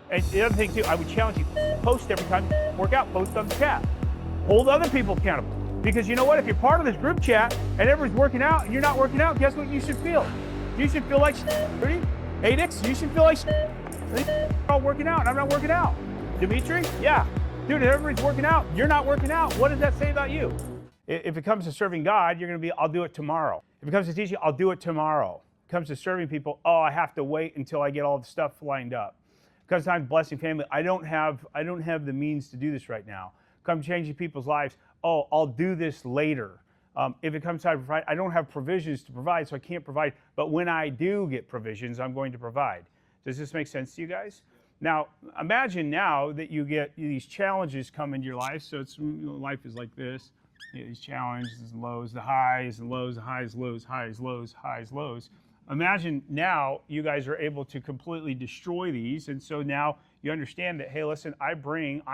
And the other thing too, I would challenge you, post every time you work out, post on the chat. Hold other people accountable. Because you know what, if you're part of this group chat and everyone's working out and you're not working out, guess what you should feel? You should feel like Ready? Hey Dix, you should feel like they're all working out and I'm not working out. Dimitri? Yeah. Dude, if everybody's working out, you're not working out. What does that say about you? If it comes to serving God, you're going to be, I'll do it tomorrow. If it comes to teaching, I'll do it tomorrow. If it comes to serving people, oh, I have to wait until I get all the stuff lined up. If it comes to blessing family, I don't have the means to do this right now. Come changing people's lives, oh, I'll do this later. If it comes time to provide, I don't have provisions to provide, so I can't provide. But when I do get provisions, I'm going to provide. Does this make sense to you guys? Now, imagine now that you get these challenges come into your life. So it's, life is like this. These challenges and lows, the highs and lows, the highs, lows, highs, lows, highs, lows. Imagine now you guys are able to completely destroy these. And so now you understand that, hey, listen, I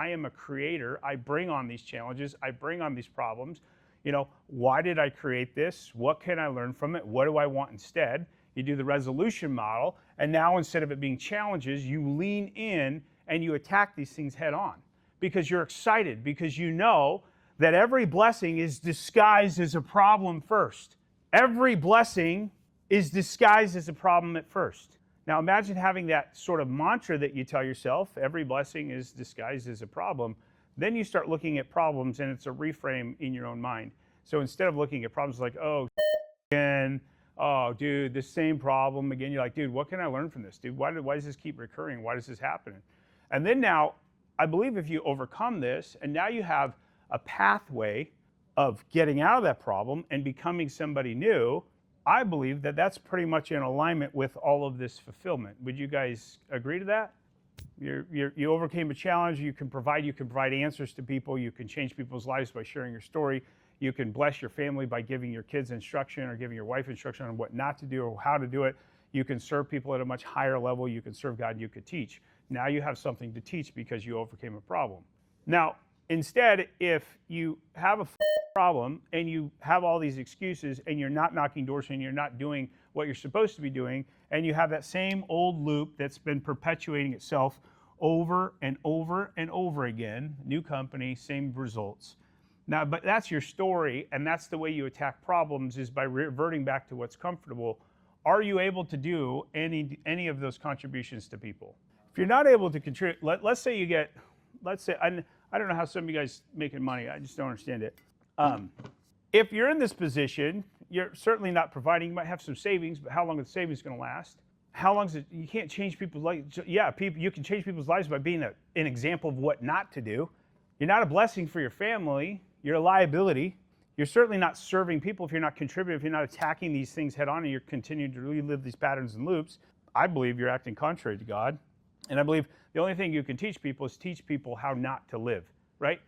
am a creator. I bring on these challenges. I bring on these problems. You know, why did I create this? What can I learn from it? What do I want instead? You do the resolution model. And now instead of it being challenges, you lean in and you attack these things head on because you're excited, because you know that every blessing is disguised as a problem first. Every blessing is disguised as a problem at first. Now imagine having that sort of mantra that you tell yourself, every blessing is disguised as a problem. Then you start looking at problems and it's a reframe in your own mind. So instead of looking at problems like, oh, again, oh, dude, the same problem again, you're like, dude, what can I learn from this? Dude, why does this keep recurring? Why does this happen? And then now, I believe if you overcome this, and now you have a pathway of getting out of that problem and becoming somebody new, I believe that that's pretty much in alignment with all of this fulfillment. Would you guys agree to that? You overcame a challenge. You can provide answers to people. You can change people's lives by sharing your story. You can bless your family by giving your kids instruction or giving your wife instruction on what not to do or how to do it. You can serve people at a much higher level. You can serve God and you could teach. Now you have something to teach because you overcame a problem. Now, instead, if you have a problem and you have all these excuses and you're not knocking doors and you're not doing what you're supposed to be doing, and you have that same old loop that's been perpetuating itself over and over and over again, new company, same results. Now, but that's your story, and that's the way you attack problems, is by reverting back to what's comfortable. Are you able to do any of those contributions to people? If you're not able to contribute, let's say you get, I don't know how some of you guys making money, I just don't understand it. If you're in this position, you're certainly not providing. You might have some savings, but how long is the savings going to last? How long is it? You can't change people's lives. Yeah, you can change people's lives by being an example of what not to do. You're not a blessing for your family. You're a liability. You're certainly not serving people if you're not contributing, if you're not attacking these things head on and you're continuing to relive these patterns and loops. I believe you're acting contrary to God. And I believe the only thing you can teach people is teach people how not to live, right?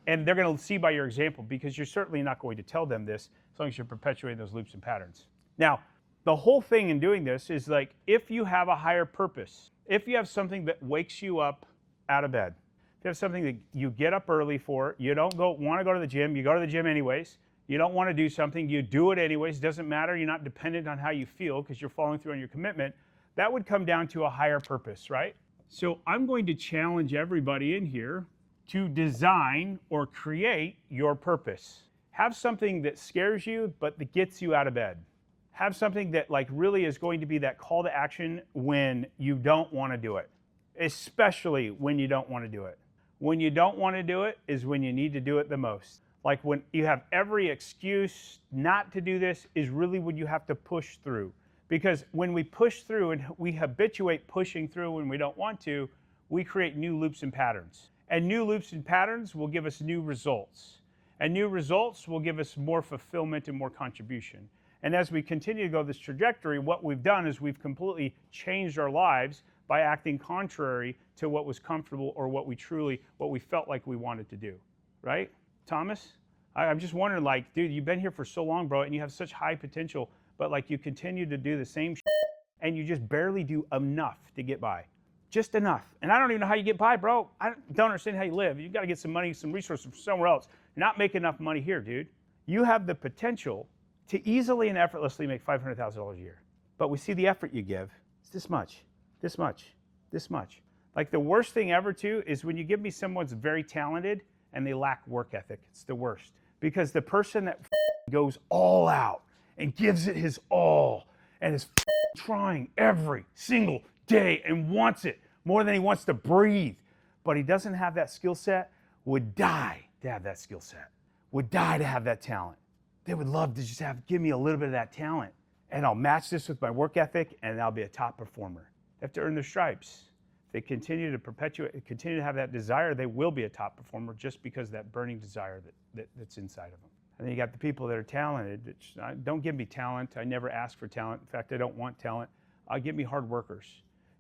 And they're going to see by your example, because you're certainly not going to tell them this as long as you're perpetuating those loops and patterns. Now, the whole thing in doing this is like, if you have a higher purpose, if you have something that wakes you up out of bed, if you have something that you get up early for, you don't want to go to the gym, you go to the gym anyways, you don't want to do something, you do it anyways, it doesn't matter, you're not dependent on how you feel because you're following through on your commitment, that would come down to a higher purpose, right? So I'm going to challenge everybody in here to design or create your purpose. Have something that scares you, but that gets you out of bed. Have something that like really is going to be that call to action when you don't want to do it, especially when you don't want to do it. When you don't want to do it is when you need to do it the most. Like when you have every excuse not to do this is really when you have to push through. Because when we push through and we habituate pushing through when we don't want to, we create new loops and patterns. And new loops and patterns will give us new results. And new results will give us more fulfillment and more contribution. And as we continue to go this trajectory, what we've done is we've completely changed our lives by acting contrary to what was comfortable or what we felt like we wanted to do, right? Thomas, I'm just wondering, like, dude, you've been here for so long, bro, and you have such high potential, but like you continue to do the same shit and you just barely do enough to get by. Just enough. And I don't even know how you get by, bro. I don't understand how you live. You've got to get some money, some resources from somewhere else. You're not making enough money here, dude. You have the potential to easily and effortlessly make $500,000 a year. But we see the effort you give. It's this much, this much, this much. Like the worst thing ever too is when you give me someone that's very talented and they lack work ethic. It's the worst. Because the person that goes all out and gives it his all and is trying every single day and wants it more than he wants to breathe, but he doesn't have that skill set, would die to have that skill set, would die to have that talent. They would love to just give me a little bit of that talent, and I'll match this with my work ethic and I'll be a top performer. They have to earn their stripes. If they continue to perpetuate, continue to have that desire, they will be a top performer just because of that burning desire that's inside of them. And then you got the people that are talented. Don't give me talent. I never ask for talent. In fact, I don't want talent. Give me hard workers.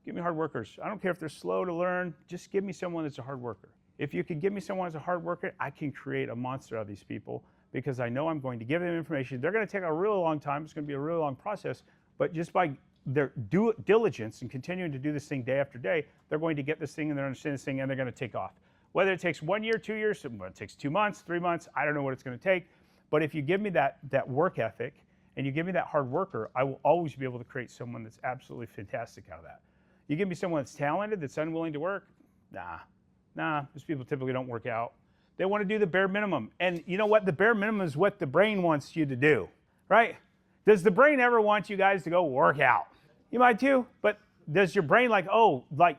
Give me hard workers. I don't care if they're slow to learn. Just give me someone that's a hard worker. If you could give me someone that's a hard worker, I can create a monster of these people because I know I'm going to give them information. They're going to take a really long time. It's going to be a really long process. But just by their due diligence and continuing to do this thing day after day, they're going to get this thing and they're understanding this thing and they're going to take off. Whether it takes 1 year, 2 years, it takes 2 months, 3 months, I don't know what it's going to take. But if you give me that work ethic and you give me that hard worker, I will always be able to create someone that's absolutely fantastic out of that. You give me someone that's talented, that's unwilling to work, nah, those people typically don't work out. They want to do the bare minimum. And you know what? The bare minimum is what the brain wants you to do, right? Does the brain ever want you guys to go work out? You might too, but does your brain like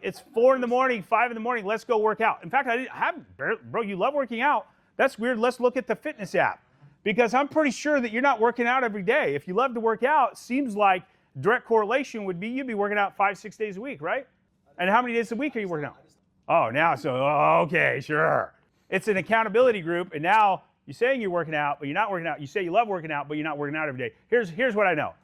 it's 4 in the morning, 5 in the morning, let's go work out? In fact, bro, you love working out. That's weird. Let's look at the fitness app because I'm pretty sure that you're not working out every day. If you love to work out, it seems like direct correlation would be you'd be working out 5-6 days a week, right? And how many days a week are you working out? Oh, now, okay, sure. It's an accountability group, and now you're saying you're working out, but you're not working out. You say you love working out, but you're not working out every day. Here's what I know,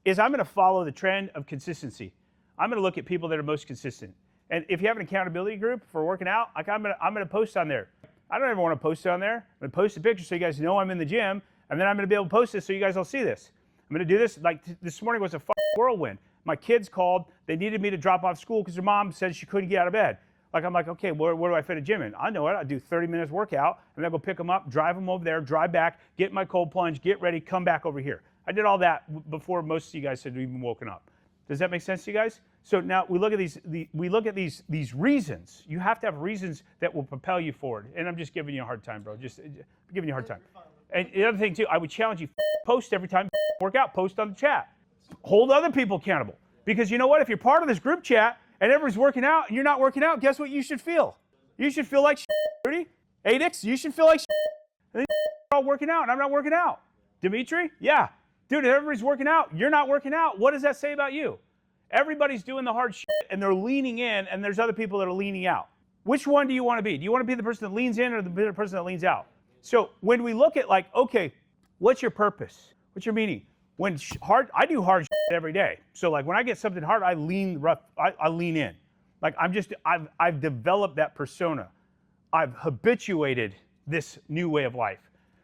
is I'm going to follow the trend of consistency. I'm going to look at people that are most consistent. And if you have an accountability group for working out, like I'm going to post on there. I don't ever want to post on there. I'm going to post a picture so you guys know I'm in the gym, and then I'm going to be able to post this so you guys will see this. I'm going to do this, like this morning was a whirlwind. My kids called, they needed me to drop off school because their mom said she couldn't get out of bed. I'm like, okay, where do I fit a gym in? I know it, I do 30 minutes workout, and then I'll go pick them up, drive them over there, drive back, get my cold plunge, get ready, come back over here. I did all that before most of you guys had even woken up. Does that make sense to you guys? So now we look at these reasons. You have to have reasons that will propel you forward. And I'm just giving you a hard time, bro. Just giving you a hard time. And the other thing too, I would challenge you, post every time you work out, post on the chat. Hold other people accountable. Because you know what? If you're part of this group chat and everyone's working out and you're not working out, guess what you should feel? You should feel like shit, Rudy. Adix, you should feel like shit. And then you're all working out and I'm not working out. Dimitri? Yeah. Dude, if everybody's working out, you're not working out. What does that say about you? Everybody's doing the hard shit and they're leaning in and there's other people that are leaning out. Which one do you want to be? Do you want to be the person that leans in or the person that leans out? So when we look at like, okay, what's your purpose? What's your meaning? When I do hard shit every day. So like when I get something hard, I lean in. Like I've developed that persona. I've habituated this new way of life.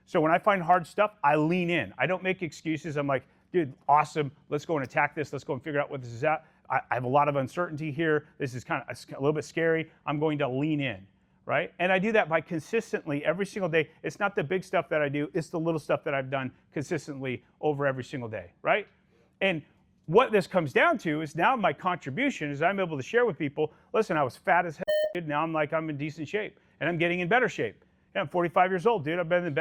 So when I find hard stuff, I lean in. I don't make excuses. I'm like, dude, awesome. Let's go and attack this. Let's go and figure out what this is at. I have a lot of uncertainty here. This is kind of a little bit scary. I'm going to lean in, right? And I do that by consistently every single day. It's not the big stuff that I do. It's the little stuff that I've done consistently over every single day, right? And what this comes down to is now my contribution is I'm able to share with people, listen, I was fat as hell, now I'm in decent shape and I'm getting in better shape. Yeah, I'm 45 years old, dude. I've been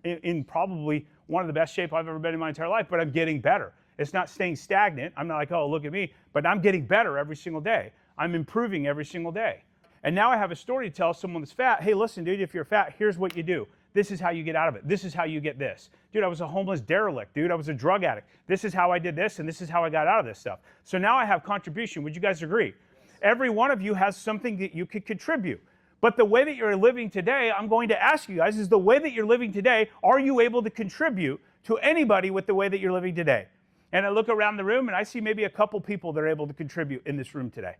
in probably one of the best shape I've ever been in my entire life, but I'm getting better. It's not staying stagnant. I'm not like, oh, look at me, but I'm getting better every single day. I'm improving every single day. And now I have a story to tell someone that's fat. Hey, listen, dude, if you're fat, here's what you do. This is how you get out of it. This is how you get this. Dude, I was a homeless derelict. Dude, I was a drug addict. This is how I did this, and this is how I got out of this stuff. So now I have contribution. Would you guys agree? Every one of you has something that you could contribute. But the way that you're living today, I'm going to ask you guys, is the way that you're living today, are you able to contribute to anybody with the way that you're living today? And I look around the room and I see maybe a couple people that are able to contribute in this room today.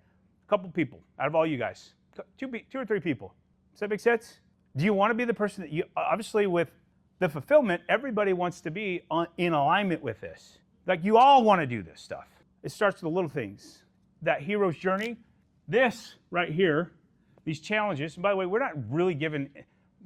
A couple people out of all you guys. Two or three people. Does that make sense? Do you want to be the person that you, obviously with the fulfillment, everybody wants to be in alignment with this. Like you all want to do this stuff. It starts with the little things. That hero's journey, this right here, these challenges, and by the way, we're not really given,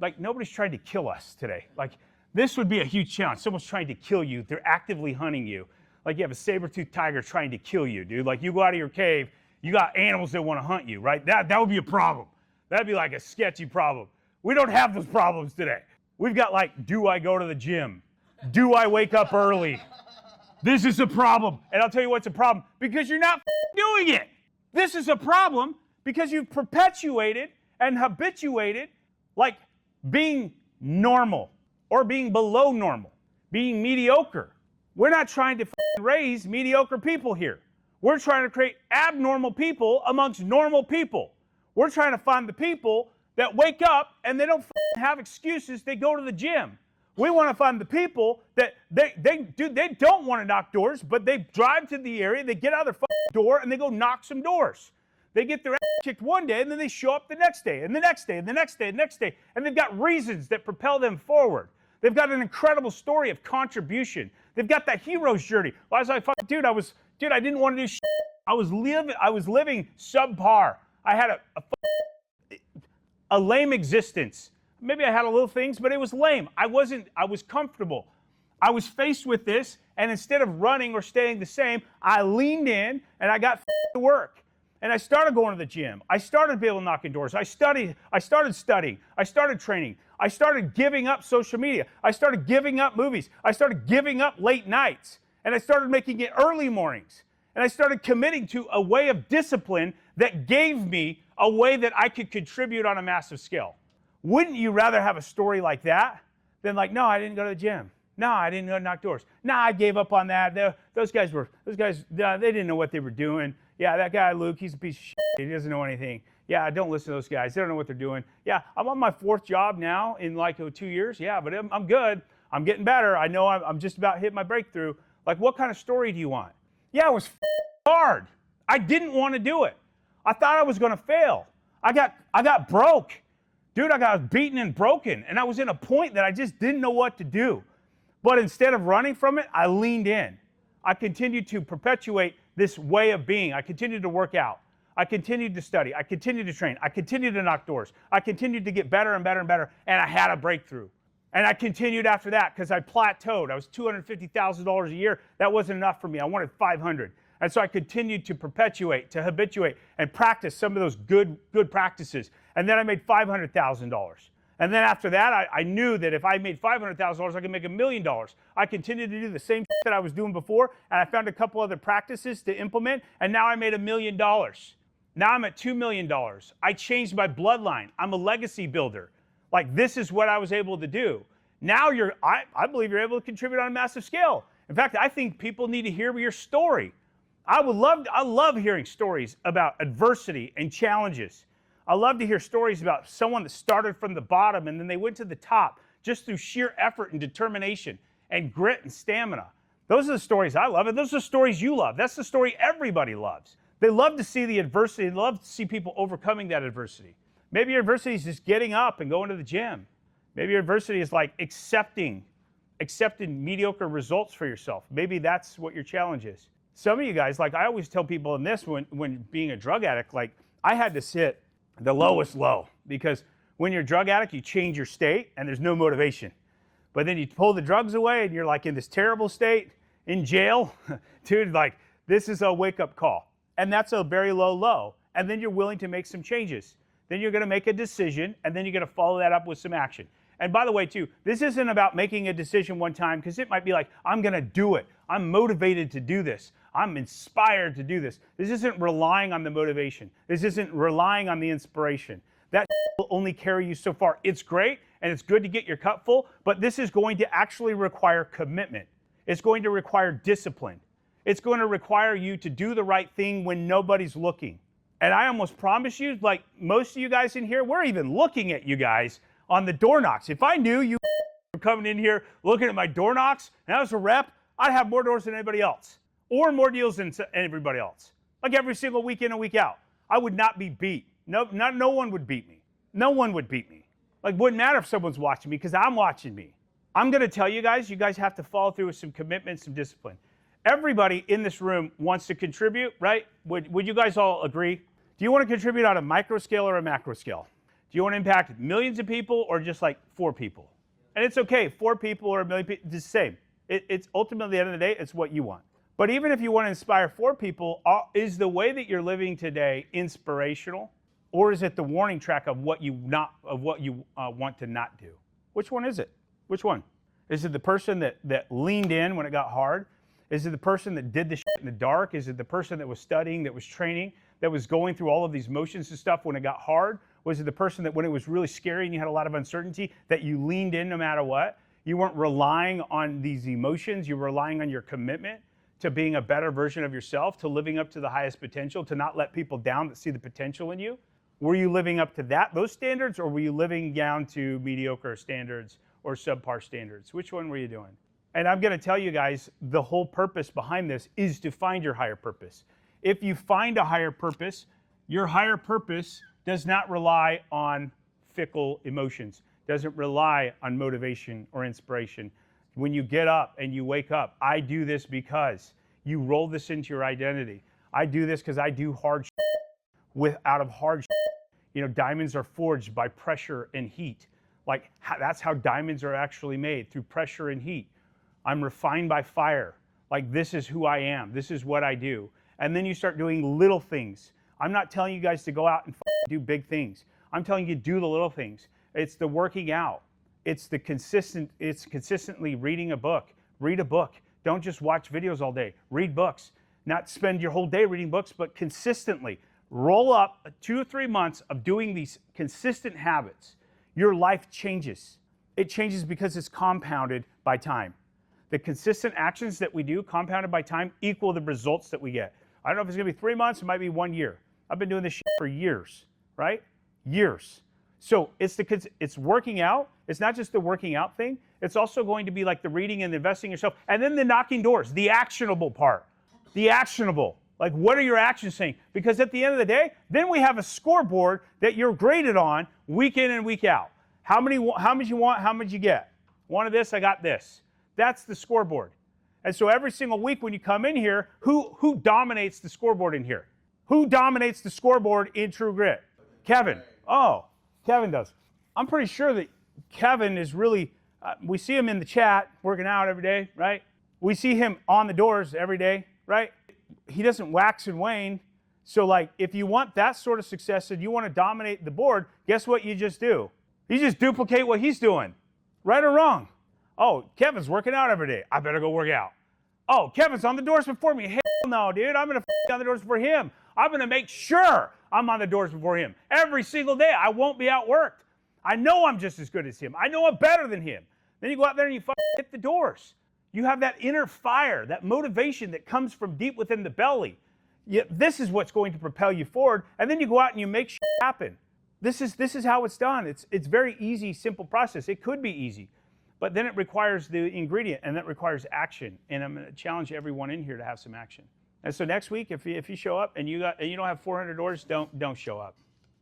like nobody's trying to kill us today. Like this would be a huge challenge. Someone's trying to kill you. They're actively hunting you. Like you have a saber-toothed tiger trying to kill you, dude. Like you go out of your cave, You got animals that want to hunt you, right? That would be a problem. That'd be like a sketchy problem. We don't have those problems today. We've got like, do I go to the gym? Do I wake up early? This is a problem. And I'll tell you what's a problem. Because you're not doing it. This is a problem because you've perpetuated and habituated like being normal or being below normal, being mediocre. We're not trying to raise mediocre people here. We're trying to create abnormal people amongst normal people. We're trying to find the people that wake up and they don't have excuses. They go to the gym. We want to find the people that they don't want to knock doors, but they drive to the area, they get out of their door, and they go knock some doors. They get their ass kicked one day, and then they show up the next day, and the next day, and the next day, and the next day, and they've got reasons that propel them forward. They've got an incredible story of contribution. They've got that hero's journey. Well, I was like, dude, I didn't want to do shit. I was living subpar. I had a lame existence. Maybe I had a little things, but it was lame. I was comfortable. I was faced with this, and instead of running or staying the same, I leaned in and I got to work. And I started going to the gym. I started being able to knock doors. I started studying. I started training. I started giving up social media. I started giving up movies. I started giving up late nights. And I started making it early mornings. And I started committing to a way of discipline that gave me a way that I could contribute on a massive scale. Wouldn't you rather have a story like that than like, no, I didn't go to the gym. No, I didn't go knock doors. No, I gave up on that. Those guys, they didn't know what they were doing. Yeah, that guy, Luke, he's a piece of shit. He doesn't know anything. Yeah, don't listen to those guys. They don't know what they're doing. Yeah, I'm on my 4th job now in like 2 years. Yeah, but I'm good. I'm getting better. I know I'm just about hitting my breakthrough. Like, what kind of story do you want? Yeah, it was hard. I didn't want to do it. I thought I was going to fail. I got broke. Dude, I got beaten and broken, and I was in a point that I just didn't know what to do. But instead of running from it, I leaned in. I continued to perpetuate this way of being. I continued to work out. I continued to study. I continued to train. I continued to knock doors. I continued to get better and better and better, and I had a breakthrough. And I continued after that because I plateaued. I was $250,000 a year. That wasn't enough for me. I wanted 500. And so I continued to perpetuate, to habituate, and practice some of those good practices. And then I made $500,000. And then after that, I knew that if I made $500,000, I could make $1 million. I continued to do the same that I was doing before, and I found a couple other practices to implement, and now I made $1 million. Now I'm at $2 million. I changed my bloodline. I'm a legacy builder. Like, this is what I was able to do. Now I believe you're able to contribute on a massive scale. In fact, I think people need to hear your story. I love hearing stories about adversity and challenges. I love to hear stories about someone that started from the bottom and then they went to the top just through sheer effort and determination and grit and stamina. Those are the stories I love, and those are the stories you love. That's the story everybody loves. They love to see the adversity. They love to see people overcoming that adversity. Maybe your adversity is just getting up and going to the gym. Maybe your adversity is like accepting mediocre results for yourself. Maybe that's what your challenge is. Some of you guys, like I always tell people in this when being a drug addict, like I had to hit the lowest low, because when you're a drug addict, you change your state and there's no motivation. But then you pull the drugs away and you're like in this terrible state in jail. Dude, like this is a wake-up call. And that's a very low low. And then you're willing to make some changes. Then you're going to make a decision, and then you're going to follow that up with some action. And by the way, too, this isn't about making a decision one time, because it might be like, I'm going to do it. I'm motivated to do this. I'm inspired to do this. This isn't relying on the motivation. This isn't relying on the inspiration. That will only carry you so far. It's great, and it's good to get your cup full, but this is going to actually require commitment. It's going to require discipline. It's going to require you to do the right thing when nobody's looking. And I almost promise you, like most of you guys in here, we're even looking at you guys on the door knocks. If I knew you were coming in here looking at my door knocks and I was a rep, I'd have more doors than anybody else, or more deals than everybody else. Like every single week in and week out. I would not be beat. No one would beat me. No one would beat me. Like, wouldn't matter if someone's watching me, because I'm watching me. I'm going to tell you guys have to follow through with some commitment, some discipline. Everybody in this room wants to contribute, right? Would you guys all agree? Do you want to contribute on a micro scale or a macro scale? Do you want to impact millions of people or just like 4 people? And it's okay, 4 people or 1 million people, it's the same. It's ultimately, at the end of the day, it's what you want. But even if you want to inspire 4 people, is the way that you're living today inspirational, or is it the warning track of what you want to not do? Which one is it? Which one? Is it the person that leaned in when it got hard? Is it the person that did the shit in the dark? Is it the person that was studying, that was training, that was going through all of these motions and stuff when it got hard? Was it the person that when it was really scary and you had a lot of uncertainty, that you leaned in no matter what? You weren't relying on these emotions, you were relying on your commitment to being a better version of yourself, to living up to the highest potential, to not let people down that see the potential in you? Were you living up to those standards, or were you living down to mediocre standards or subpar standards? Which one were you doing? And I'm going to tell you guys, the whole purpose behind this is to find your higher purpose. If you find a higher purpose, your higher purpose does not rely on fickle emotions, doesn't rely on motivation or inspiration. When you get up and you wake up, I do this because you roll this into your identity. I do this because I do hard shit out of hard shit. You know, diamonds are forged by pressure and heat. Like, that's how diamonds are actually made, through pressure and heat. I'm refined by fire. Like, this is who I am. This is what I do. And then you start doing little things. I'm not telling you guys to go out and do big things. I'm telling you to do the little things. It's the working out. It's consistently reading a book. Read a book. Don't just watch videos all day. Read books. Not spend your whole day reading books, but consistently. Roll up 2 or 3 months of doing these consistent habits. Your life changes. It changes because it's compounded by time. The consistent actions that we do, compounded by time, equal the results that we get. I don't know if it's going to be 3 months, it might be 1 year. I've been doing this shit for years, right? Years. So it's working out. It's not just the working out thing. It's also going to be like the reading and investing in yourself. And then the knocking doors, the actionable part. The actionable. Like, what are your actions saying? Because at the end of the day, then we have a scoreboard that you're graded on week in and week out. How much you want, how much you get. Wanted this, I got this. That's the scoreboard. And so every single week when you come in here, who dominates the scoreboard in here? Who dominates the scoreboard in True Grit? Kevin. Oh, Kevin does. I'm pretty sure that Kevin is really, we see him in the chat working out every day, right? We see him on the doors every day, right? He doesn't wax and wane. So like, if you want that sort of success and you want to dominate the board, guess what you just do? You just duplicate what he's doing, right or wrong. Oh, Kevin's working out every day. I better go work out. Oh, Kevin's on the doors before me. Hell no, dude. I'm going to on the doors before him. I'm going to make sure I'm on the doors before him. Every single day, I won't be outworked. I know I'm just as good as him. I know I'm better than him. Then you go out there and you hit the doors. You have that inner fire, that motivation that comes from deep within the belly. This is what's going to propel you forward. And then you go out and you make shit happen. This is how it's done. It's very easy, simple process. It could be easy. But then it requires the ingredient, and that requires action. And I'm going to challenge everyone in here to have some action. And so next week, if you show up and you don't have 400 doors, don't show up.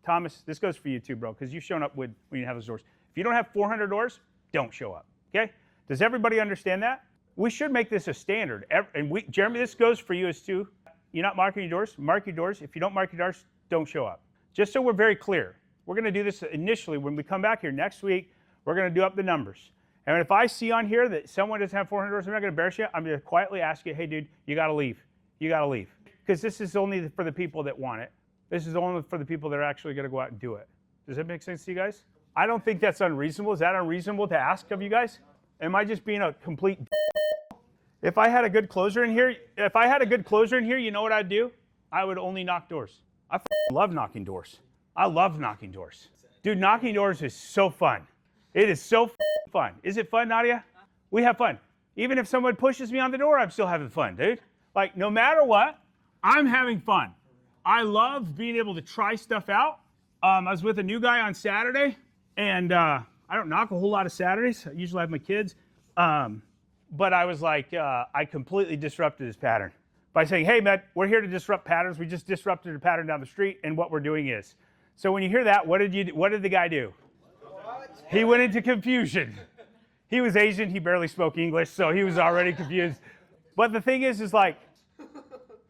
Thomas, this goes for you too, bro, because you've shown up when you have those doors. If you don't have 400 doors, don't show up. Okay? Does everybody understand that? We should make this a standard. And Jeremy, this goes for you as too. You're not marking your doors. Mark your doors. If you don't mark your doors, don't show up. Just so we're very clear. We're going to do this initially when we come back here next week. We're going to do up the numbers. And if I see on here that someone doesn't have 400 doors, I'm not going to embarrass you. I'm going to quietly ask you, hey, dude, you got to leave. You got to leave. Because this is only for the people that want it. This is only for the people that are actually going to go out and do it. Does that make sense to you guys? I don't think that's unreasonable. Is that unreasonable to ask of you guys? Am I just being a complete If I had a good closer in here, you know what I'd do? I would only knock doors. I love knocking doors. I love knocking doors. Dude, knocking doors is so fun. It is so fun. Is it fun, Nadia? We have fun. Even if someone pushes me on the door, I'm still having fun, dude. Like, no matter what, I'm having fun. I love being able to try stuff out. I was with a new guy on Saturday, and I don't knock a whole lot of Saturdays. I usually have my kids. But I was like, I completely disrupted his pattern by saying, hey, man, we're here to disrupt patterns. We just disrupted a pattern down the street, and what we're doing is. So when you hear that, what did the guy do? What? He went into confusion. He was Asian. He barely spoke English, so he was already confused. But the thing is like,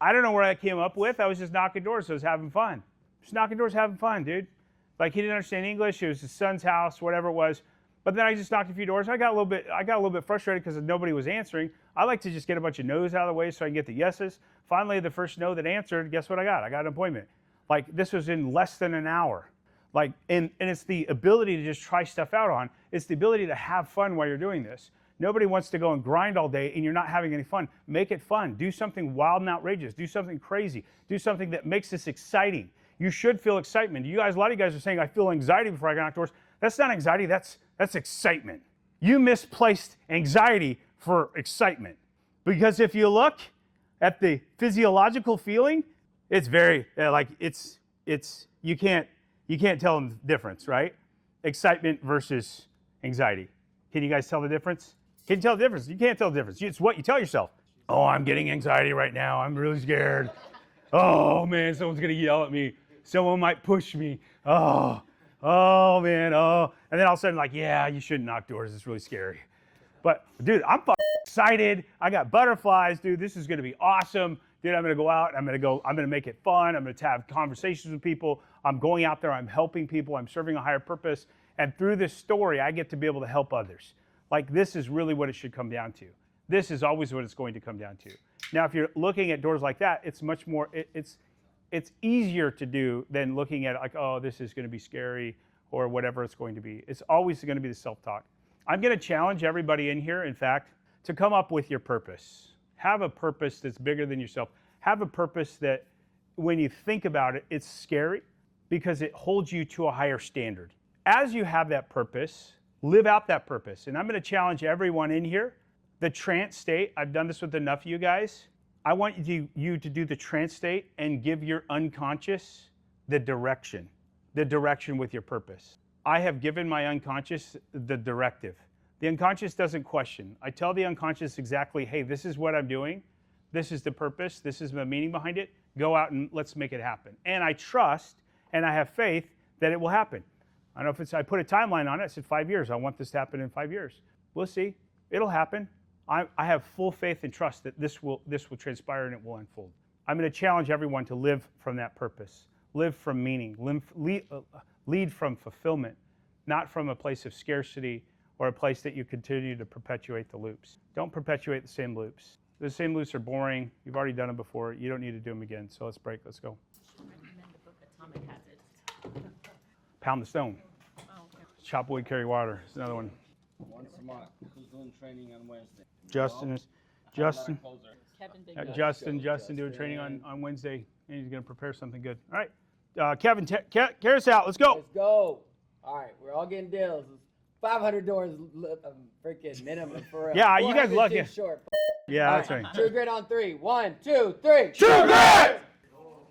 I don't know where I came up with. I was just knocking doors, so I was having fun. Just knocking doors, having fun, dude. Like, he didn't understand English. It was his son's house, whatever it was. But then I just knocked a few doors. I got a little bit frustrated because nobody was answering. I like to just get a bunch of no's out of the way so I can get the yeses. Finally, the first no that answered, guess what I got? I got an appointment. Like, this was in less than an hour. Like, and it's the ability to just try stuff out on. It's the ability to have fun while you're doing this. Nobody wants to go and grind all day and you're not having any fun. Make it fun. Do something wild and outrageous. Do something crazy. Do something that makes this exciting. You should feel excitement. You guys, a lot of you guys are saying, I feel anxiety before I get outdoors. That's not anxiety, that's excitement. You misplaced anxiety for excitement. Because if you look at the physiological feeling, it's very, you can't tell the difference, right? Excitement versus anxiety. Can you guys tell the difference? Can you tell the difference? You can't tell the difference. It's what you tell yourself. Oh, I'm getting anxiety right now. I'm really scared. Oh, man, someone's going to yell at me. Someone might push me. Oh, man, oh. And then all of a sudden, like, yeah, you shouldn't knock doors. It's really scary. But, dude, I'm excited. I got butterflies, dude. This is going to be awesome. Dude, I'm going to go out. I'm going to make it fun. I'm going to have conversations with people. I'm going out there. I'm helping people. I'm serving a higher purpose. And through this story, I get to be able to help others. Like, this is really what it should come down to. This is always what it's going to come down to. Now, if you're looking at doors like that, it's much more, it's easier to do than looking at it like, oh, this is going to be scary or whatever it's going to be. It's always going to be the self-talk. I'm going to challenge everybody in here, in fact, to come up with your purpose. Have a purpose that's bigger than yourself. Have a purpose that when you think about it, it's scary because it holds you to a higher standard. As you have that purpose, live out that purpose. And I'm going to challenge everyone in here. The trance state, I've done this with enough of you guys. I want you to do the trance state and give your unconscious the direction with your purpose. I have given my unconscious the directive. The unconscious doesn't question. I tell the unconscious exactly, hey, this is what I'm doing. This is the purpose. This is the meaning behind it. Go out and let's make it happen. And I trust and I have faith that it will happen. I don't know if I put a timeline on it. I said 5 years. I want this to happen in 5 years. We'll see. It'll happen. I have full faith and trust that this will transpire and it will unfold. I'm going to challenge everyone to live from that purpose. Live from meaning. Lead from fulfillment, not from a place of scarcity or a place that you continue to perpetuate the loops. Don't perpetuate the same loops. The same loops are boring. You've already done them before. You don't need to do them again. So let's break. Let's go. I recommend the book Atomic Habits. Pound the stone. Oh, okay. Chop wood, carry water. It's another one. Once a month. Who's doing training on Wednesday? Justin. Kevin, Justin doing training on Wednesday, and he's going to prepare something good. All right, Kevin, carry us out. Let's go. Let's go. All right, we're all getting deals. 500 doors, freaking minimum for real. Yeah, you guys lucky. Short. Yeah, that's right. True grit on 3. 1, 2, 3. True grit!